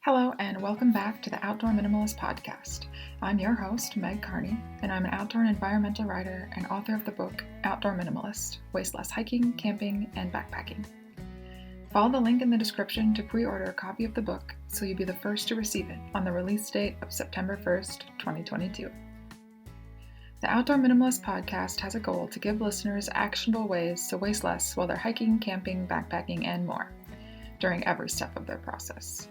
Hello and welcome back to the Outdoor Minimalist Podcast. I'm your host, Meg Carney, and I'm an outdoor and environmental writer and author of the book Outdoor Minimalist, Waste Less Hiking, Camping, and Backpacking. Follow the link in the description to pre-order a copy of the book so you'll be the first to receive it on the release date of September 1st, 2022. The Outdoor Minimalist Podcast has a goal to give listeners actionable ways to waste less while they're hiking, camping, backpacking, and more during every step of their process.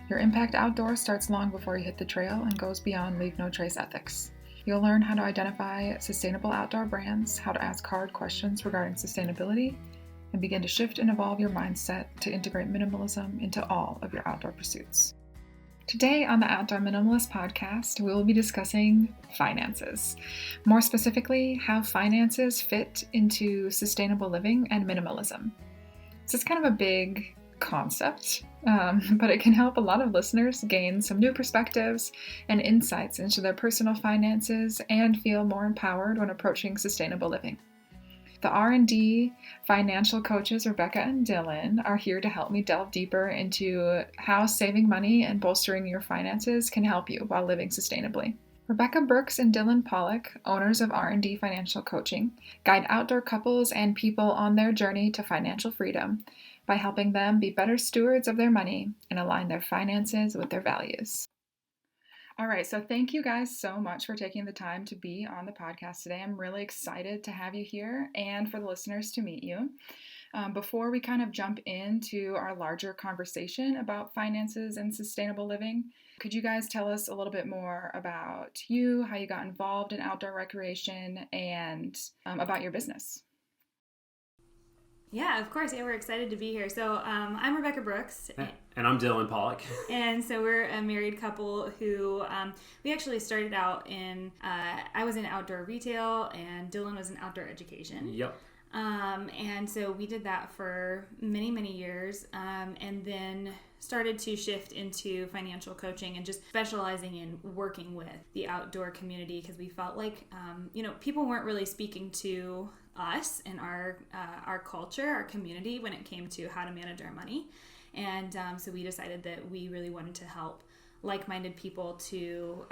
Your impact outdoors starts long before you hit the trail and goes beyond leave no trace ethics. You'll learn how to identify sustainable outdoor brands, how to ask hard questions regarding sustainability, and begin to shift and evolve your mindset to integrate minimalism into all of your outdoor pursuits. Today on the Outdoor Minimalist Podcast, we will be discussing finances. More specifically, how finances fit into sustainable living and minimalism. This is kind of a big concept, but it can help a lot of listeners gain some new perspectives and insights into their personal finances and feel more empowered when approaching sustainable living. The R&D Financial Coaches, Rebecca and Dylan, are here to help me delve deeper into how saving money and bolstering your finances can help you while living sustainably. Rebecca, Brooks and Dylan Pollock, owners of R&D Financial Coaching, guide outdoor couples and people on their journey to financial freedom by helping them be better stewards of their money and align their finances with their values. All right, so thank you guys so much for taking the time to be on the podcast today. I'm really excited to have you here and for the listeners to meet you. Before we kind of jump into our larger conversation about finances and sustainable living, could you guys tell us a little bit more about you, how you got involved in outdoor recreation, and about your business? Yeah, of course. Yeah, we're excited to be here. So I'm Rebecca Brooks. And I'm Dylan Pollock. And so we're a married couple who we actually started out in, I was in outdoor retail and Dylan was in outdoor education. Yep. And so we did that for many, many years, and then started to shift into financial coaching and just specializing in working with the outdoor community because we felt like, people weren't really speaking to us and our culture, our community when it came to how to manage our money. And so we decided that we really wanted to help like-minded people to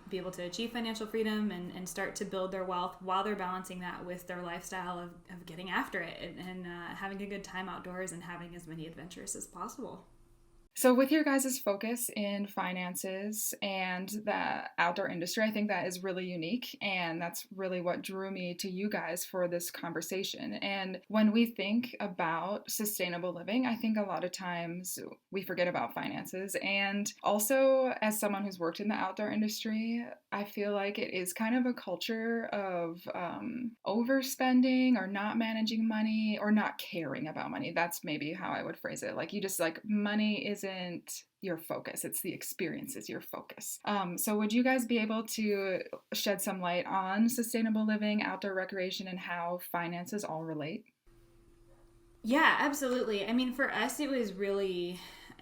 be able to achieve financial freedom and start to build their wealth while they're balancing that with their lifestyle of getting after it and having a good time outdoors and having as many adventures as possible. So with your guys' focus in finances and the outdoor industry, I think that is really unique, and that's really what drew me to you guys for this conversation. And when we think about sustainable living, I think a lot of times we forget about finances. And also, as someone who's worked in the outdoor industry, I feel like it is kind of a culture of overspending or not managing money or not caring about money. That's maybe how I would phrase it. Like, you just like, money isn't your focus. It's the experiences your focus. So would you guys be able to shed some light on sustainable living, outdoor recreation, and how finances all relate? Yeah, absolutely. I mean, for us, it was really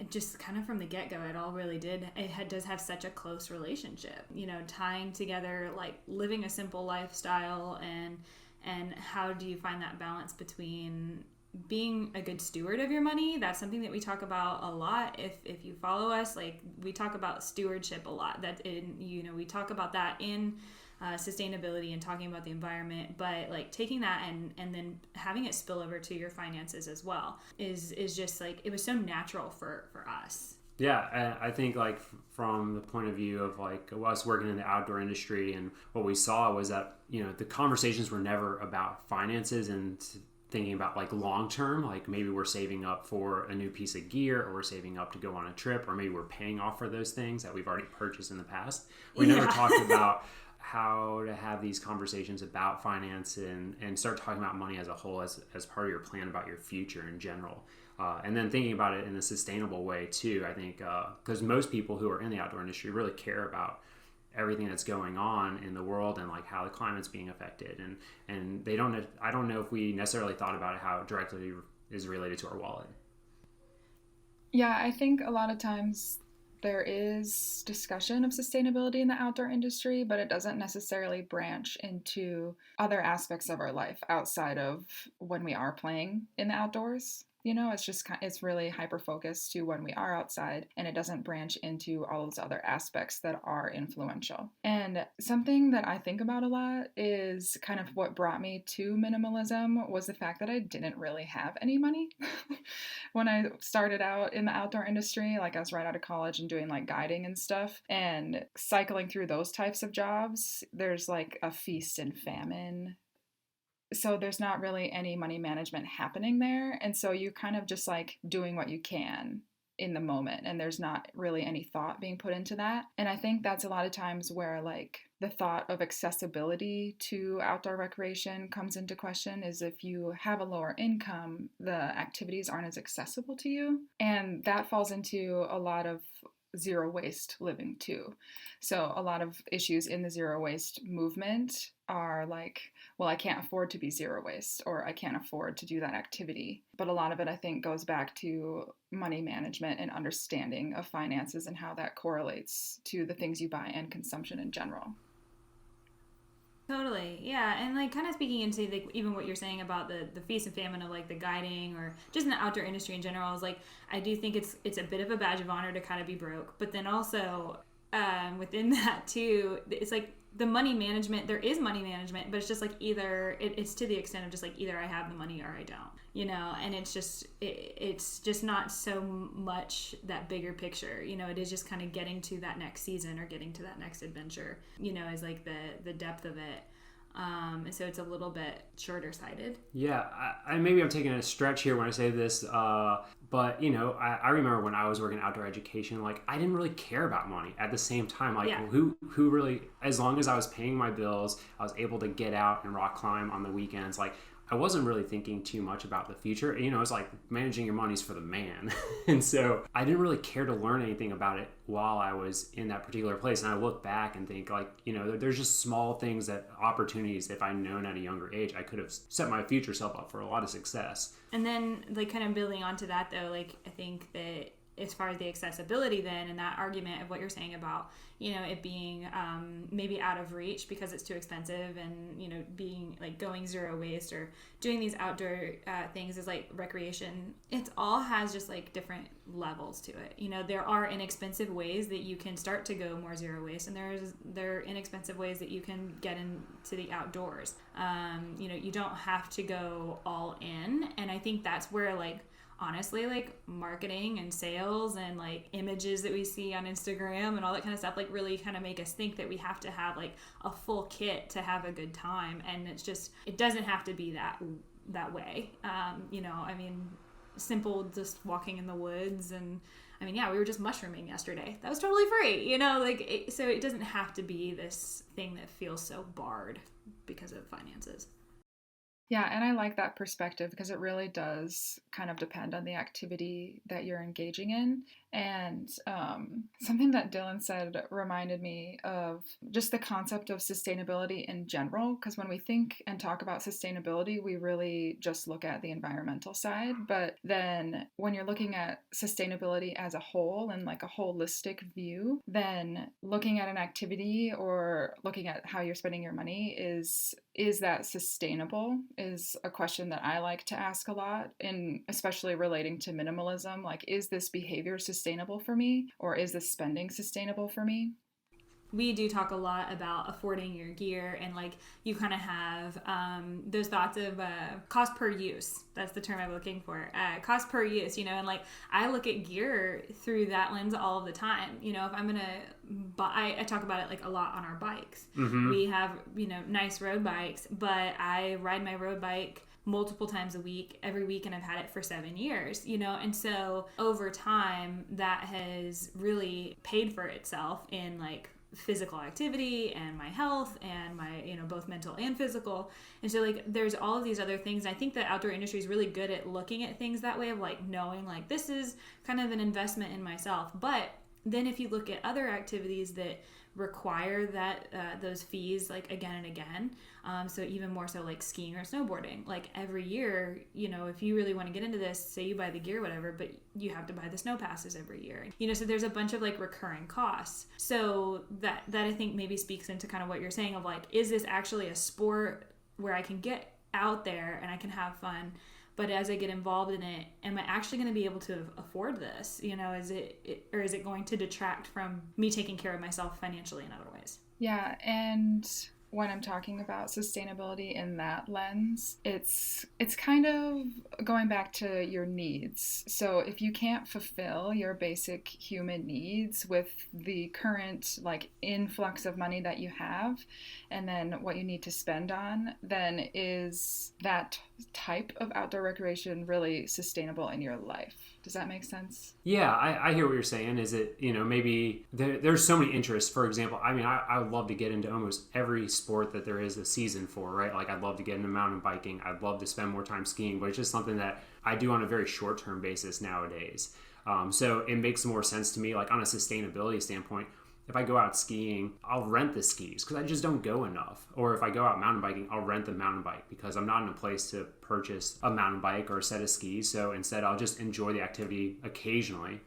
just kind of from the get-go, it all really did. Does have such a close relationship, tying together like living a simple lifestyle and how do you find that balance between being a good steward of your money. That's something that we talk about a lot. If you follow us, like we talk about stewardship a lot. We talk about that in sustainability and talking about the environment, but like taking that and then having it spill over to your finances as well is just like, it was so natural for us. Yeah, I think like from the point of view of like us working in the outdoor industry, and what we saw was that, the conversations were never about finances and thinking about like long term, like maybe we're saving up for a new piece of gear, or we're saving up to go on a trip, or maybe we're paying off for those things that we've already purchased in the past. We never talked about how to have these conversations about finance and start talking about money as a whole, as part of your plan about your future in general. And then thinking about it in a sustainable way too, I think, because most people who are in the outdoor industry really care about everything that's going on in the world and like how the climate's being affected, and I don't know if we necessarily thought about it, how it directly is related to our wallet. Yeah, I think a lot of times there is discussion of sustainability in the outdoor industry, but it doesn't necessarily branch into other aspects of our life outside of when we are playing in the outdoors. It's just, it's really hyper focused to when we are outside, and it doesn't branch into all those other aspects that are influential. And something that I think about a lot is kind of what brought me to minimalism was the fact that I didn't really have any money. When I started out in the outdoor industry, like I was right out of college and doing like guiding and stuff, and cycling through those types of jobs, there's like a feast and famine. So there's not really any money management happening there. And so you kind of just like doing what you can in the moment, and there's not really any thought being put into that. And I think that's a lot of times where like the thought of accessibility to outdoor recreation comes into question, is if you have a lower income, the activities aren't as accessible to you. And that falls into a lot of zero waste living too. So a lot of issues in the zero waste movement are like, well, I can't afford to be zero waste, or I can't afford to do that activity. But a lot of it, I think, goes back to money management and understanding of finances and how that correlates to the things you buy and consumption in general. Totally. Yeah. And like kind of speaking into like even what you're saying about the feast and famine of like the guiding or just in the outdoor industry in general, is like, I do think it's a bit of a badge of honor to kind of be broke, but then also within that too, it's like the money management, there is money management, but it's just like either it's to the extent of just like either I have the money or I don't, and it's just not so much that bigger picture, it is just kind of getting to that next season or getting to that next adventure, is like the depth of it. And so it's a little bit shorter sighted. Yeah, maybe I'm taking a stretch here when I say this, but I remember when I was working outdoor education, like I didn't really care about money. At the same time, like who really, as long as I was paying my bills, I was able to get out and rock climb on the weekends. Like I wasn't really thinking too much about the future. It's like managing your money's for the man. And so I didn't really care to learn anything about it while I was in that particular place. And I look back and think like, there's just small things, that opportunities, if I'd known at a younger age, I could have set my future self up for a lot of success. And then like kind of building onto that though, like I think that as far as the accessibility then, and that argument of what you're saying about, it being maybe out of reach because it's too expensive, and, being like going zero waste or doing these outdoor things is like recreation. It all has just like different levels to it. There are inexpensive ways that you can start to go more zero waste, and there are inexpensive ways that you can get into the outdoors. You don't have to go all in. And I think that's where like, honestly, like marketing and sales and like images that we see on Instagram and all that kind of stuff like really kind of make us think that we have to have like a full kit to have a good time, and it doesn't have to be that way. Simple, just walking in the woods, and we were just mushrooming yesterday. That was totally free, so it doesn't have to be this thing that feels so barred because of finances. Yeah, and I like that perspective because it really does kind of depend on the activity that you're engaging in. And something that Dylan said reminded me of just the concept of sustainability in general, because when we think and talk about sustainability, we really just look at the environmental side. But then when you're looking at sustainability as a whole and like a holistic view, then looking at an activity or looking at how you're spending your money is that sustainable, is a question that I like to ask a lot, and especially relating to minimalism. Like, is this behavior sustainable for me, or is this spending sustainable for me? We do talk a lot about affording your gear, and like you kind of have those thoughts of cost per use. That's the term I'm looking for. Cost per use, and like I look at gear through that lens all of the time. If I'm gonna buy, I talk about it like a lot on our bikes. Mm-hmm. We have nice road bikes, but I ride my road bike multiple times a week, every week, and I've had it for 7 years, and so over time that has really paid for itself in like physical activity and my health and my both mental and physical. And so like there's all of these other things. I think the outdoor industry is really good at looking at things that way, of like knowing like this is kind of an investment in myself. But then if you look at other activities that require that those fees like again and again, so even more so like skiing or snowboarding, like every year, if you really want to get into this, say you buy the gear, whatever, but you have to buy the snow passes every year, so there's a bunch of like recurring costs. So that I think maybe speaks into kind of what you're saying of like, is this actually a sport where I can get out there and I can have fun, but as I get involved in it, am I actually going to be able to afford this? You know, is it going to detract from me taking care of myself financially in other ways? Yeah, and when I'm talking about sustainability in that lens, it's kind of going back to your needs. So if you can't fulfill your basic human needs with the current like influx of money that you have, and then what you need to spend on, then is that type of outdoor recreation really sustainable in your life? Does that make sense? Yeah, I hear what you're saying. Is it, maybe there's so many interests. For example, I mean, I would love to get into almost every sport that there is a season for, right? Like I'd love to get into mountain biking. I'd love to spend more time skiing, but it's just something that I do on a very short-term basis nowadays. So it makes more sense to me, like on a sustainability standpoint. If I go out skiing, I'll rent the skis because I just don't go enough. Or if I go out mountain biking, I'll rent the mountain bike because I'm not in a place to purchase a mountain bike or a set of skis. So instead, I'll just enjoy the activity occasionally,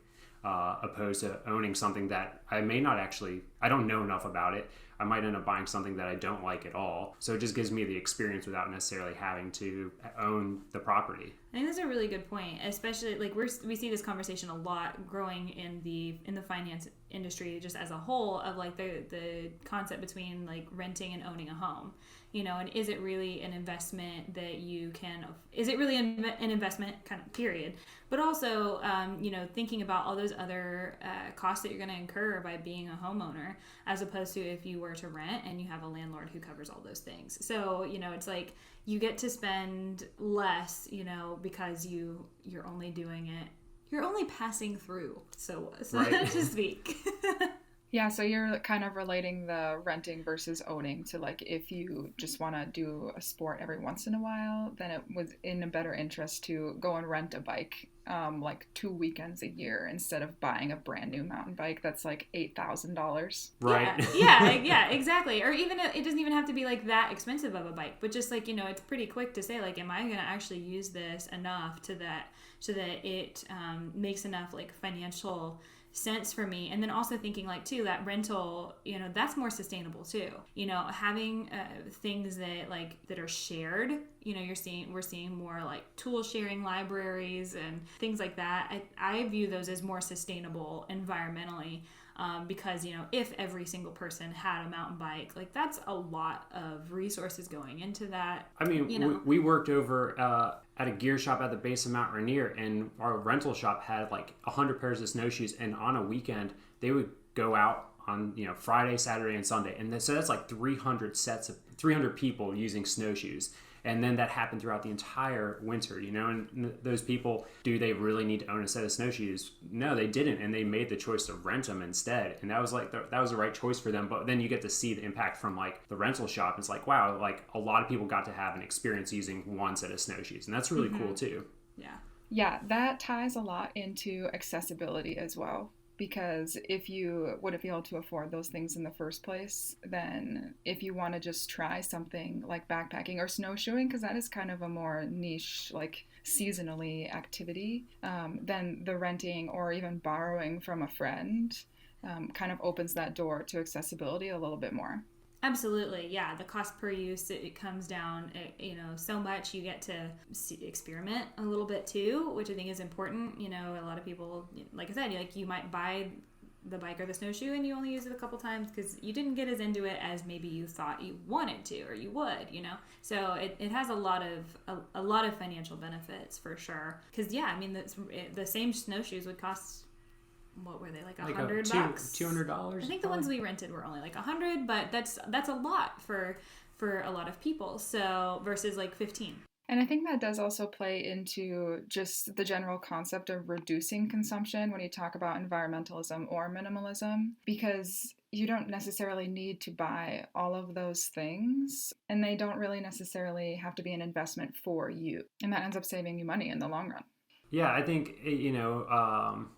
opposed to owning something that I don't know enough about it. I might end up buying something that I don't like at all. So it just gives me the experience without necessarily having to own the property. I think that's a really good point, especially like we see this conversation a lot growing in the finance industry just as a whole, of like the concept between like renting and owning a home, and is it really an investment that is it really an investment kind of period, but also thinking about all those other costs that you're going to incur by being a homeowner, as opposed to if you were to rent and you have a landlord who covers all those things. So it's like you get to spend less, because you're only doing it, you're only passing through, so right. to speak. Yeah, so you're kind of relating the renting versus owning to like if you just want to do a sport every once in a while, then it was in a better interest to go and rent a bike like 2 weekends a year instead of buying a brand new mountain bike that's like $8,000. Right. Yeah, exactly. Or even it doesn't even have to be like that expensive of a bike, but just like it's pretty quick to say like, am I going to actually use this enough so that it makes enough like financial sense for me. And then also thinking like too that rental, that's more sustainable too. Having things that are shared. We're seeing more like tool sharing libraries and things like that. I view those as more sustainable environmentally. Because if every single person had a mountain bike, like that's a lot of resources going into that. I mean, we worked over at a gear shop at the base of Mount Rainier, and our rental shop had like 100 pairs of snowshoes, and on a weekend they would go out on Friday, Saturday, and Sunday, and so that's like 300 people using snowshoes. And then that happened throughout the entire winter, and those people, do they really need to own a set of snowshoes? No, they didn't. And they made the choice to rent them instead. And that was the right choice for them. But then you get to see the impact from like the rental shop. It's like, wow, like a lot of people got to have an experience using one set of snowshoes. And that's really cool too. Yeah. Yeah, that ties a lot into accessibility as well. Because if you wouldn't be able to afford those things in the first place, then if you want to just try something like backpacking or snowshoeing, because that is kind of a more niche, like seasonally activity, then the renting or even borrowing from a friend kind of opens that door to accessibility a little bit more. Absolutely, yeah. The cost per use, it comes down, so much. You get to experiment a little bit too, which I think is important. A lot of people, like I said, like you might buy the bike or the snowshoe and you only use it a couple times because you didn't get as into it as maybe you thought you wanted to or you would, So it has a lot of financial benefits for sure. Because the same snowshoes would cost, what were they, like $100? $200. I think the ones we rented were only like $100, but that's a lot for a lot of people. So versus like $15. And I think that does also play into just the general concept of reducing consumption when you talk about environmentalism or minimalism, because you don't necessarily need to buy all of those things, and they don't really necessarily have to be an investment for you. And that ends up saving you money in the long run. Yeah, I think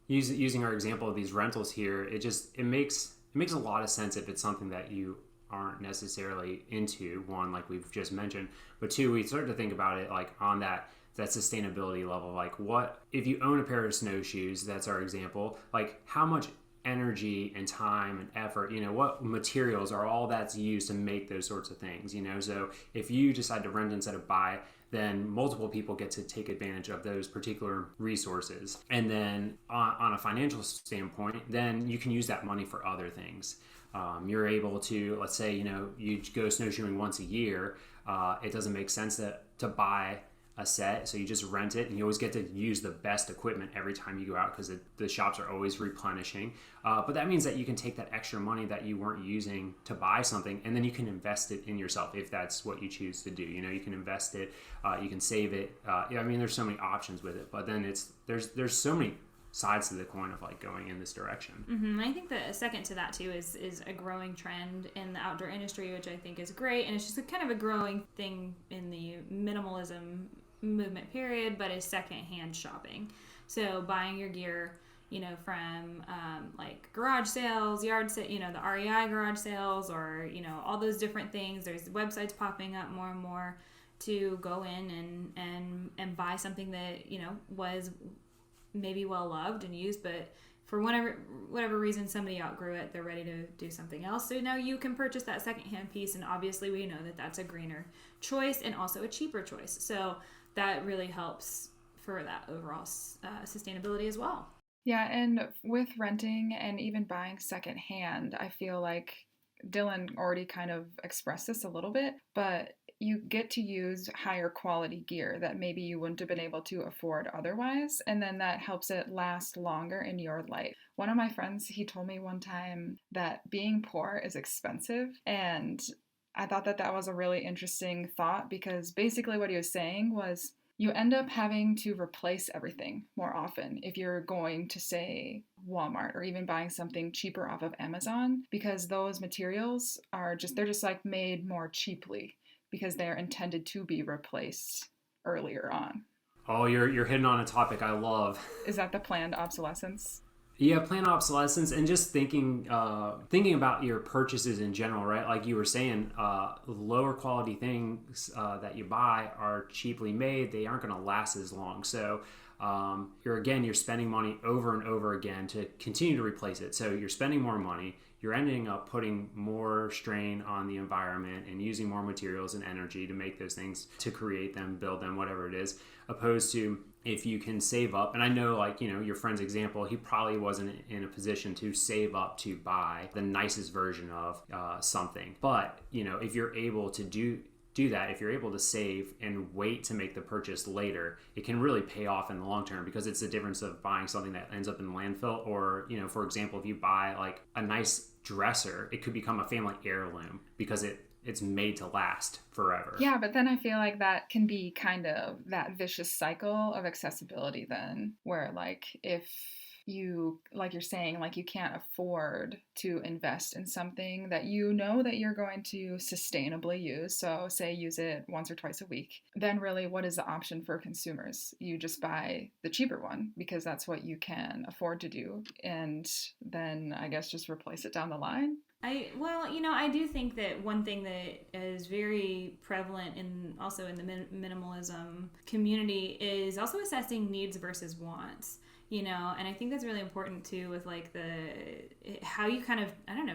using our example of these rentals here, it makes a lot of sense if it's something that you aren't necessarily into. One, like we've just mentioned, but two, we start to think about it like on that sustainability level. Like, what if you own a pair of snowshoes? That's our example. Like, how much energy and time and effort, what materials are all that's used to make those sorts of things, So if you decide to rent instead of buy, then multiple people get to take advantage of those particular resources. And then on a financial standpoint, then you can use that money for other things. You're able to, let's say, you go snowshoeing once a year. It doesn't make sense to buy a set, so you just rent it, and you always get to use the best equipment every time you go out because the shops are always replenishing. But that means that you can take that extra money that you weren't using to buy something, and then you can invest it in yourself if that's what you choose to do. You can invest it, you can save it. There's so many options with it, but then there's so many sides to the coin of like going in this direction. Mm-hmm. I think that a second to that too is a growing trend in the outdoor industry, which I think is great, and it's just a kind of a growing thing in the minimalism movement period, but is secondhand shopping. So buying your gear, from like garage sales, yard sale, the REI garage sales, or all those different things. There's websites popping up more and more to go in and buy something that was maybe well loved and used, but for whatever reason somebody outgrew it, they're ready to do something else. So now you can purchase that secondhand piece, and obviously we know that that's a greener choice and also a cheaper choice. So that really helps for that overall sustainability as well. Yeah, and with renting and even buying secondhand, I feel like Dylan already kind of expressed this a little bit, but you get to use higher quality gear that maybe you wouldn't have been able to afford otherwise, and then that helps it last longer in your life. One of my friends, he told me one time that being poor is expensive, and I thought that was a really interesting thought, because basically what he was saying was you end up having to replace everything more often if you're going to, say, Walmart or even buying something cheaper off of Amazon, because those materials they're just like made more cheaply because they're intended to be replaced earlier on. Oh, you're hitting on a topic I love. Is that the planned obsolescence? Yeah, planned obsolescence, and just thinking about your purchases in general, right? Like you were saying, lower quality things that you buy are cheaply made. They aren't going to last as long. So you're spending money over and over again to continue to replace it. So you're spending more money. You're ending up putting more strain on the environment and using more materials and energy to make those things, to create them, build them, whatever it is, opposed to if you can save up. And I know, your friend's example, he probably wasn't in a position to save up to buy the nicest version of something. But, if you're able to do that, if you're able to save and wait to make the purchase later, it can really pay off in the long term, because it's the difference of buying something that ends up in the landfill, or, for example, if you buy like a nice dresser, it could become a family heirloom because it's made to last forever. Yeah, but then I feel like that can be kind of that vicious cycle of accessibility then, where like if you, like you're saying, like you can't afford to invest in something that that you're going to sustainably use, so say use it once or twice a week, then really what is the option for consumers? You just buy the cheaper one because that's what you can afford to do, and then I guess just replace it down the line. I do think that one thing that is very prevalent also in the minimalism community is also assessing needs versus wants. And I think that's really important too, with like how you kind of,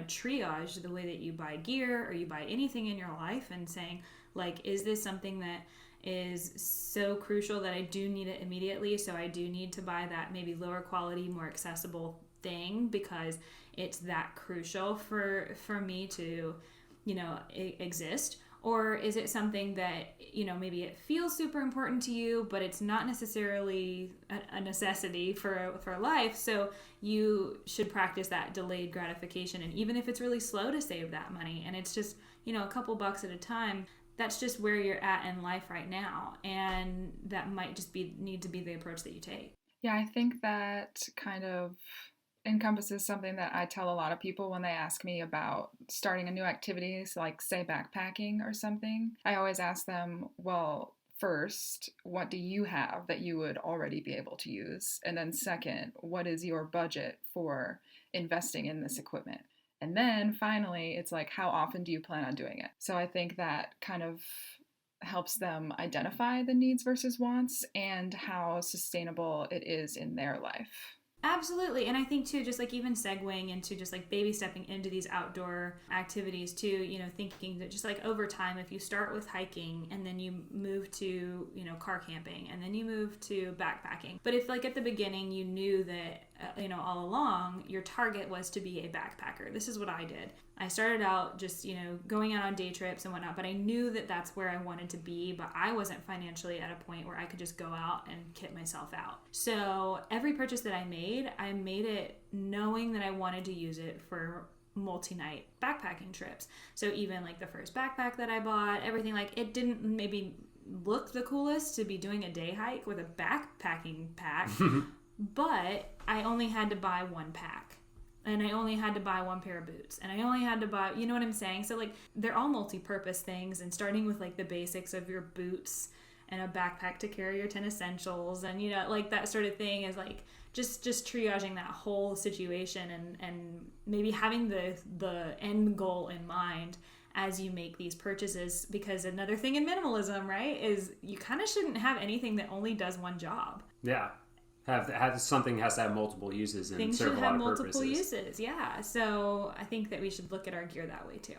triage the way that you buy gear or you buy anything in your life, and saying like, is this something that is so crucial that I do need it immediately? So I do need to buy that maybe lower quality, more accessible thing because it's that crucial for me to, exist. Or is it something that, maybe it feels super important to you, but it's not necessarily a necessity for life. So you should practice that delayed gratification. And even if it's really slow to save that money and it's just, a couple bucks at a time, that's just where you're at in life right now. And that might just need to be the approach that you take. Yeah, I think that kind of encompasses something that I tell a lot of people when they ask me about starting a new activity, so like say backpacking or something. I always ask them, well, first, what do you have that you would already be able to use? And then second, what is your budget for investing in this equipment? And then finally, it's like, how often do you plan on doing it? So I think that kind of helps them identify the needs versus wants and how sustainable it is in their life. Absolutely. And I think too, just like even segueing into just like baby stepping into these outdoor activities too, you know, thinking that just like over time, if you start with hiking and then you move to, you know, car camping and then you move to backpacking. But if like at the beginning you knew that, you know, all along your target was to be a backpacker. This is what I did. I started out just, you know, going out on day trips and whatnot, but I knew that that's where I wanted to be, but I wasn't financially at a point where I could just go out and kit myself out. So every purchase that I made it knowing that I wanted to use it for multi-night backpacking trips. So even like the first backpack that I bought, everything, like it didn't maybe look the coolest to be doing a day hike with a backpacking pack, but I only had to buy one pack. And I only had to buy one pair of boots. And I only had to buy, you know what I'm saying? So like they're all multi-purpose things, and starting with like the basics of your boots and a backpack to carry your 10 essentials and, you know, like that sort of thing is like just triaging that whole situation and maybe having the end goal in mind as you make these purchases. Because another thing in minimalism, right, is you kind of shouldn't have anything that only does one job. Yeah. Have something has to have multiple uses and things serve should a lot have of multiple purposes. uses. Yeah. So I think that we should look at our gear that way too.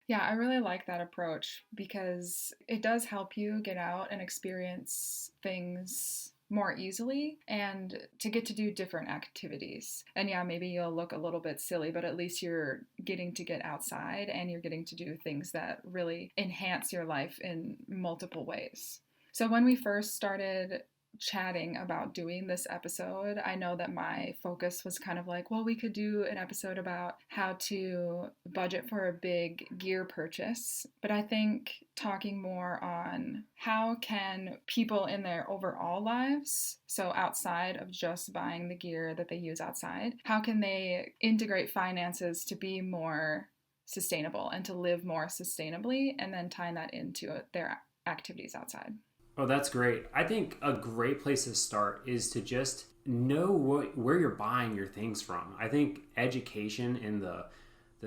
Yeah, I really like that approach because it does help you get out and experience things more easily and to get to do different activities. And yeah, maybe you'll look a little bit silly, but at least you're getting to get outside and you're getting to do things that really enhance your life in multiple ways. So when we first started chatting about doing this episode, I know that my focus was kind of like, well, we could do an episode about how to budget for a big gear purchase. But I think talking more on how can people in their overall lives, so outside of just buying the gear that they use outside, how can they integrate finances to be more sustainable and to live more sustainably, and then tying that into their activities outside. Oh, that's great. I think a great place to start is to just know where you're buying your things from. I think education in the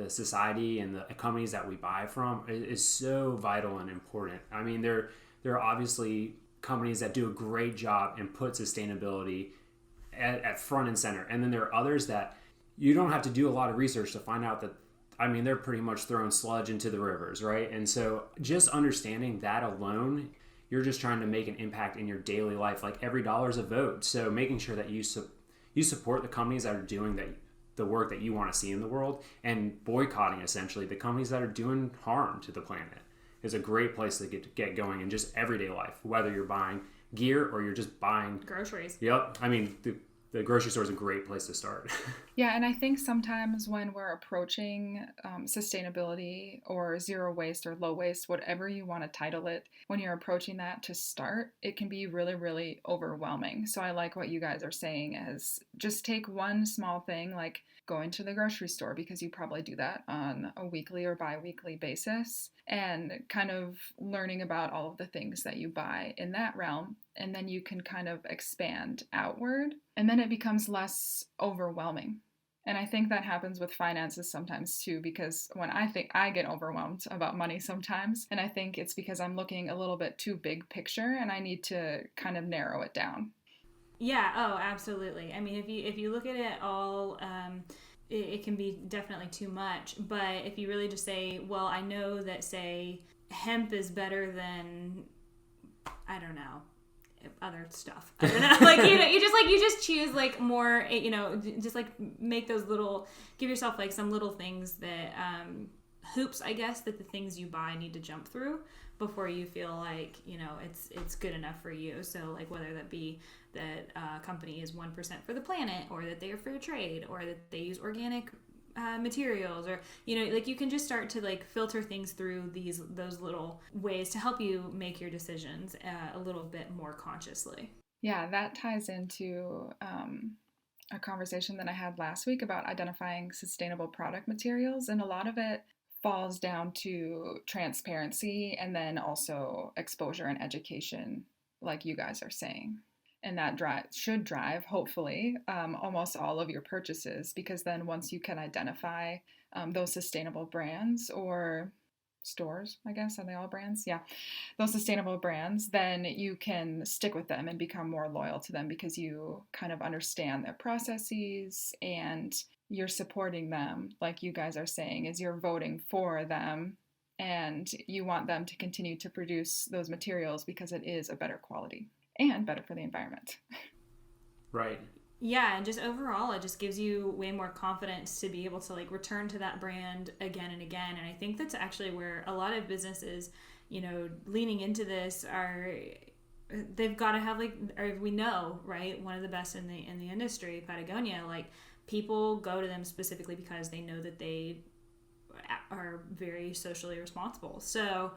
society and the companies that we buy from is so vital and important. I mean, there are obviously companies that do a great job and put sustainability at front and center. And then there are others that you don't have to do a lot of research to find out that, I mean, they're pretty much throwing sludge into the rivers, right? And so just understanding that alone, you're just trying to make an impact in your daily life. Like every dollar is a vote. So making sure that you support the companies that are doing the work that you want to see in the world, and boycotting essentially the companies that are doing harm to the planet is a great place to get going in just everyday life, whether you're buying gear or you're just buying groceries. Yep. I mean, the grocery store is a great place to start. Yeah, and I think sometimes when we're approaching sustainability or zero waste or low waste, whatever you want to title it, when you're approaching that to start, it can be really, really overwhelming. So I like what you guys are saying as just take one small thing like going to the grocery store, because you probably do that on a weekly or bi-weekly basis, and kind of learning about all of the things that you buy in that realm. And then you can kind of expand outward, and then it becomes less overwhelming. And I think that happens with finances sometimes too, because when I think I get overwhelmed about money sometimes, and I think it's because I'm looking a little bit too big picture and I need to kind of narrow it down. Yeah, oh, absolutely. I mean, if you look at it all, it can be definitely too much. But if you really just say, well, I know that, say, hemp is better than, I don't know, other stuff. I don't know. Like, you just choose like more, just like make those little, give yourself like some little things that, hoops, I guess, that the things you buy need to jump through before you feel like, it's good enough for you. So like whether that be that a company is 1% for the planet, or that they are fair trade, or that they use organic materials, or like you can just start to like filter things through those little ways to help you make your decisions a little bit more consciously. Yeah, that ties into a conversation that I had last week about identifying sustainable product materials, and a lot of it falls down to transparency and then also exposure and education, like you guys are saying. And that should drive, hopefully, almost all of your purchases, because then once you can identify those sustainable brands or stores, I guess, are they all brands? Yeah, those sustainable brands, then you can stick with them and become more loyal to them because you kind of understand their processes and you're supporting them, like you guys are saying, is you're voting for them and you want them to continue to produce those materials because it is a better quality and better for the environment. Right. Yeah, and just overall, it just gives you way more confidence to be able to like return to that brand again and again. And I think that's actually where a lot of businesses, you know, leaning into this they've got to have like, or we know, right, one of the best in the industry, Patagonia, like people go to them specifically because they know that they are very socially responsible. So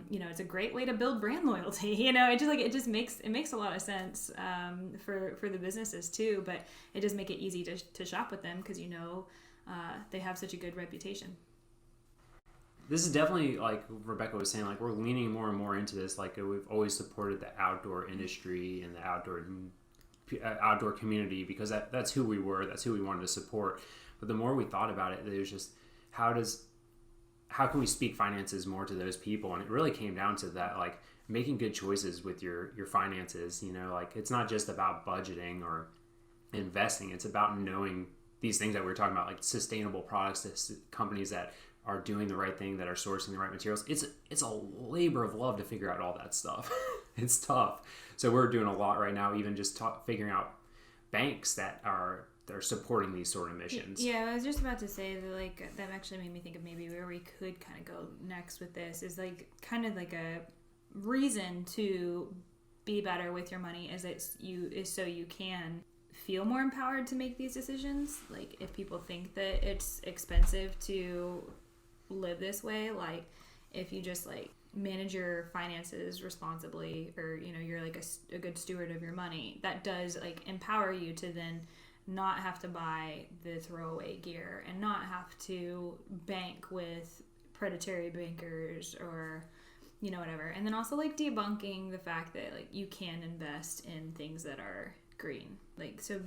you know, it's a great way to build brand loyalty. You know, it makes a lot of sense for the businesses too. But it does make it easy to shop with them because, you know, they have such a good reputation. This is definitely, like Rebecca was saying, like we're leaning more and more into this. Like we've always supported the outdoor industry and the outdoor community because that's who we were. That's who we wanted to support. But the more we thought about it, there's just how can we speak finances more to those people? And it really came down to that, like making good choices with your finances. You know, like it's not just about budgeting or investing. It's about knowing these things that we were talking about, like sustainable products, companies that are doing the right thing, that are sourcing the right materials. It's a labor of love to figure out all that stuff. It's tough. So we're doing a lot right now, even just figuring out banks that are supporting these sort of missions. Yeah, I was just about to say that, like, that actually made me think of maybe where we could kind of go next with this is like kind of like a reason to be better with your money is so you can feel more empowered to make these decisions. Like if people think that it's expensive to live this way, like if you just like manage your finances responsibly, or you know, you're like a good steward of your money, that does like empower you to then not have to buy the throwaway gear and not have to bank with predatory bankers or, you know, whatever. And then also like debunking the fact that like you can invest in things that are green. Like, so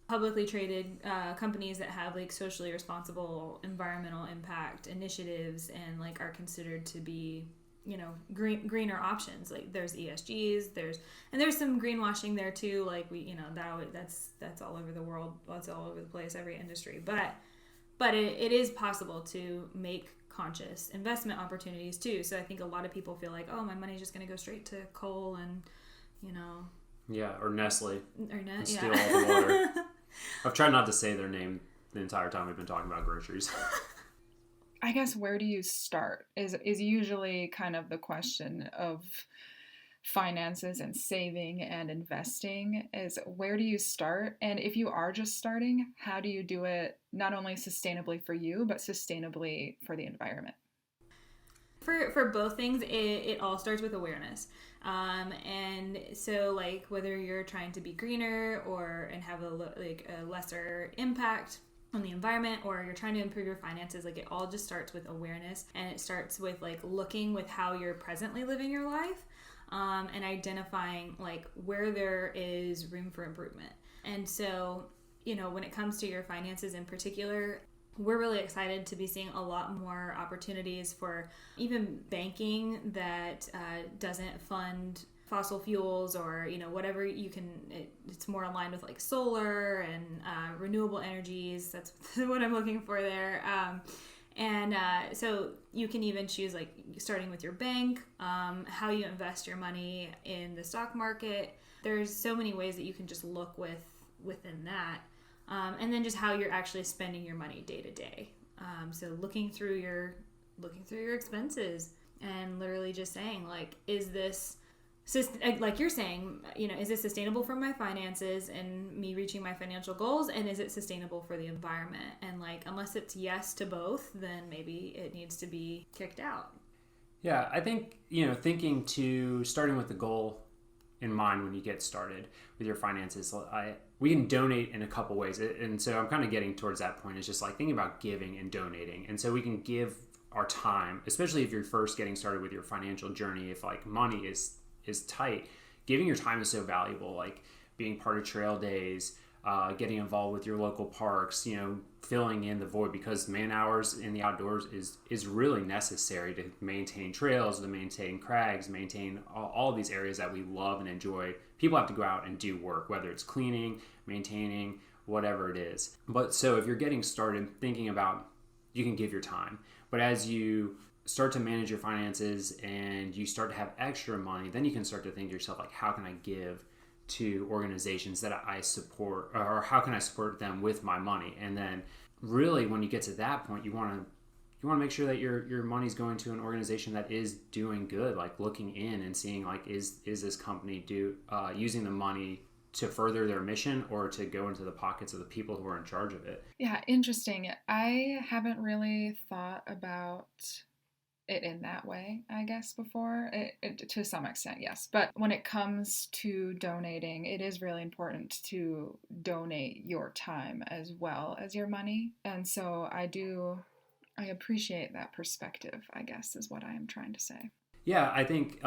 publicly traded companies that have like socially responsible environmental impact initiatives and like are considered to be, you know, greener options. Like there's ESGs, there's some greenwashing there too. Like we, you know, that's all over the world. That's all over the place, every industry. But it is possible to make conscious investment opportunities too. So I think a lot of people feel like, oh, my money's just going to go straight to coal and, you know. Yeah, or Nestle. Or steal all the water. I've tried not to say their name the entire time we've been talking about groceries. I guess where do you start is usually kind of the question of finances and saving and investing is where do you start? And if you are just starting, how do you do it not only sustainably for you, but sustainably for the environment? For both things, it all starts with awareness. And so like whether you're trying to be greener and have a lesser impact on the environment, or you're trying to improve your finances, like it all just starts with awareness, and it starts with like looking with how you're presently living your life, and identifying like where there is room for improvement. And so, you know, when it comes to your finances in particular, we're really excited to be seeing a lot more opportunities for even banking that doesn't fund fossil fuels, or you know, whatever you can. It's more aligned with like solar and renewable energies. That's what I'm looking for there. So you can even choose like starting with your bank, how you invest your money in the stock market. There's so many ways that you can just look within that, and then just how you're actually spending your money day to day. So looking through your expenses and literally just saying like, is this, like you're saying, you know, is it sustainable for my finances and me reaching my financial goals, and is it sustainable for the environment? And like, unless it's yes to both, then maybe it needs to be kicked out. Yeah, I think, you know, starting with the goal in mind when you get started with your finances, we can donate in a couple ways. And so I'm kind of getting towards that point. It's just like thinking about giving and donating. And so we can give our time, especially if you're first getting started with your financial journey, if like money is tight, giving your time is so valuable. Like being part of trail days, getting involved with your local parks, filling in the void, because man hours in the outdoors is really necessary to maintain trails, to maintain crags, maintain all of these areas that we love and enjoy. People have to go out and do work, whether it's cleaning, maintaining, whatever it is. But so if you're getting started thinking about, you can give your time, but as you start to manage your finances and you start to have extra money, then you can start to think to yourself, like, how can I give to organizations that I support, or how can I support them with my money? And then really when you get to that point, you want to make sure that your money's going to an organization that is doing good, like looking in and seeing, like, is this company using the money to further their mission or to go into the pockets of the people who are in charge of it. Yeah, interesting. I haven't really thought about it in that way, I guess, before. It to some extent, yes. But when it comes to donating, it is really important to donate your time as well as your money. And so I appreciate that perspective, I guess, is what I am trying to say. Yeah, I think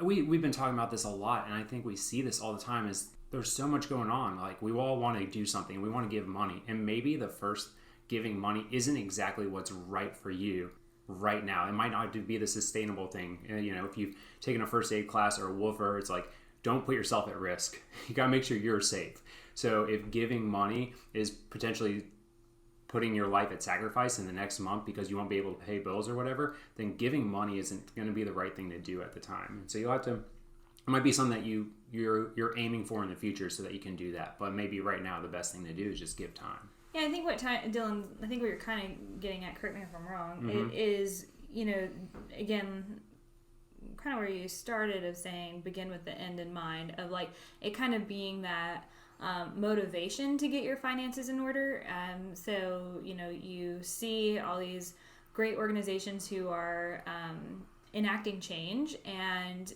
we've been talking about this a lot, and I think we see this all the time, is there's so much going on. Like, we all want to do something. We want to give money. And maybe the first giving money isn't exactly what's right for you right now. It might not be the sustainable thing. If you've taken a first aid class or a woofer, it's like, don't put yourself at risk. You got to make sure you're safe. So if giving money is potentially putting your life at sacrifice in the next month because you won't be able to pay bills or whatever, then giving money isn't going to be the right thing to do at the time. And so you'll have to, it might be something that you're aiming for in the future so that you can do that. But maybe right now the best thing to do is just give time. Yeah, I think Dylan, I think what you're kind of getting at, correct me if I'm wrong, Mm-hmm. it is, again, kind of where you started of saying begin with the end in mind, of like it kind of being that motivation to get your finances in order. So, you see all these great organizations who are enacting change and,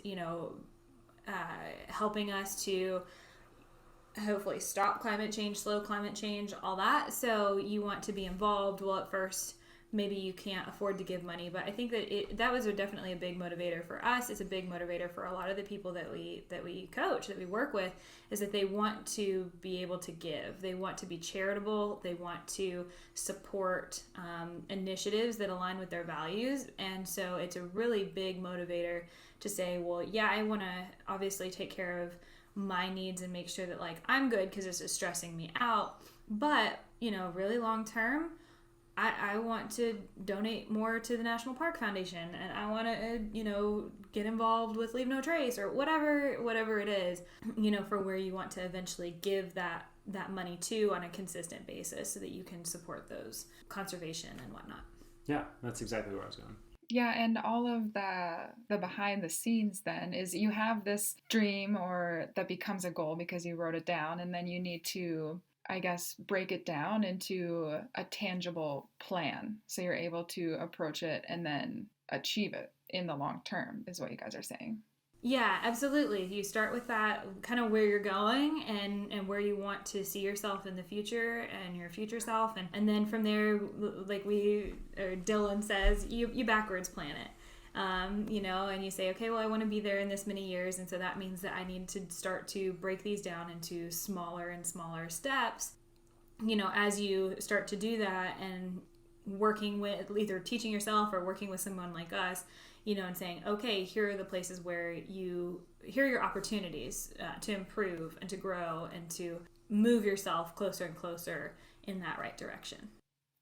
helping us to hopefully stop climate change, slow climate change, all that. So you want to be involved. Well, at first, maybe you can't afford to give money, but I think that was definitely a big motivator for us. It's a big motivator for a lot of the people that we coach, that we work with, is that they want to be able to give. They want to be charitable. They want to support initiatives that align with their values. And so it's a really big motivator to say, well, yeah, I want to obviously take care of my needs and make sure that, like, I'm good because this is stressing me out. But, really long term, I want to donate more to the National Park Foundation, and I want to, get involved with Leave No Trace, or whatever it is, for where you want to eventually give that money to on a consistent basis so that you can support those conservation and whatnot. Yeah, that's exactly where I was going. Yeah, and all of the behind the scenes then is you have this dream or that becomes a goal because you wrote it down, and then you need to, I guess, break it down into a tangible plan so you're able to approach it and then achieve it in the long term, is what you guys are saying. Yeah, absolutely. You start with that, kind of where you're going and where you want to see yourself in the future and your future self. And then from there, like Dylan says, you backwards plan it. And you say, okay, well, I want to be there in this many years. And so that means that I need to start to break these down into smaller and smaller steps. As you start to do that and working with, either teaching yourself or working with someone like us, and saying, okay, here are the places where here are your opportunities to improve and to grow and to move yourself closer and closer in that right direction.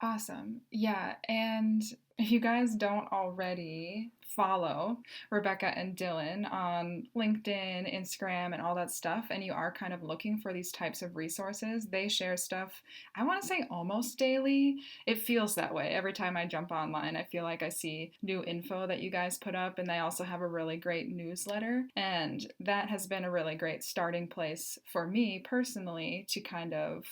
Awesome. Yeah, and if you guys don't already follow Rebecca and Dylan on LinkedIn, Instagram, and all that stuff, and you are kind of looking for these types of resources, they share stuff, I want to say almost daily. It feels that way. Every time I jump online, I feel like I see new info that you guys put up, and they also have a really great newsletter, and that has been a really great starting place for me personally to kind of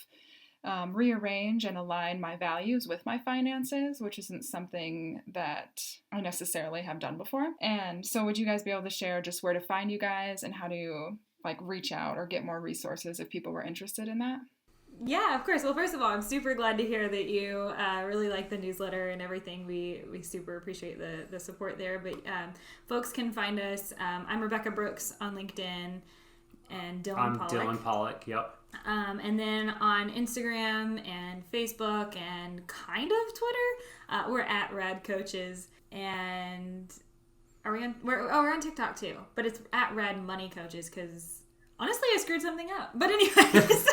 rearrange and align my values with my finances, which isn't something that I necessarily have done before. And so would you guys be able to share just where to find you guys and how to reach out or get more resources if people were interested in that? Yeah, of course. Well, first of all, I'm super glad to hear that you really like the newsletter and everything. We super appreciate the support there. But folks can find us. I'm Rebecca Brooks on LinkedIn, and Dylan Pollock. I'm Dylan Pollock, yep. And then on Instagram and Facebook and kind of Twitter, we're at Rad Coaches. And we're on TikTok too, but it's at Rad Money Coaches because honestly I screwed something up. But anyways.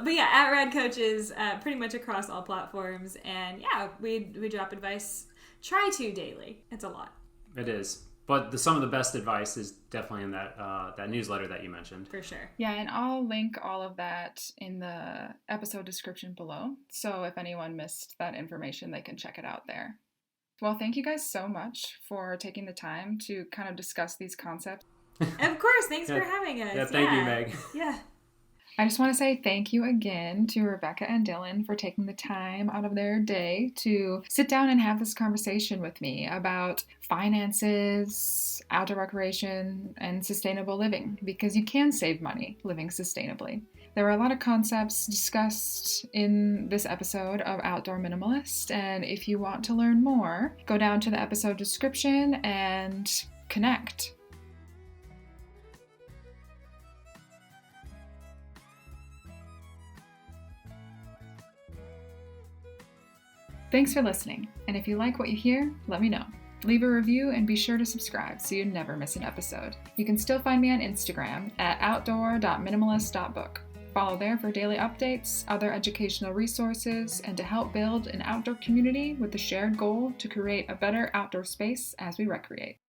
But yeah, at Rad Coaches, pretty much across all platforms. And yeah, we drop advice, try to daily. It's a lot. It is. But some of the best advice is definitely in that newsletter that you mentioned. For sure. Yeah, and I'll link all of that in the episode description below. So if anyone missed that information, they can check it out there. Well, thank you guys so much for taking the time to kind of discuss these concepts. Of course. Thanks for having us. Yeah, thank you, Meg. Yeah. I just want to say thank you again to Rebecca and Dylan for taking the time out of their day to sit down and have this conversation with me about finances, outdoor recreation, and sustainable living, because you can save money living sustainably. There were a lot of concepts discussed in this episode of Outdoor Minimalist, and if you want to learn more, go down to the episode description and connect. Thanks for listening, and if you like what you hear, let me know. Leave a review and be sure to subscribe so you never miss an episode. You can still find me on Instagram at outdoor.minimalist.book. Follow there for daily updates, other educational resources, and to help build an outdoor community with the shared goal to create a better outdoor space as we recreate.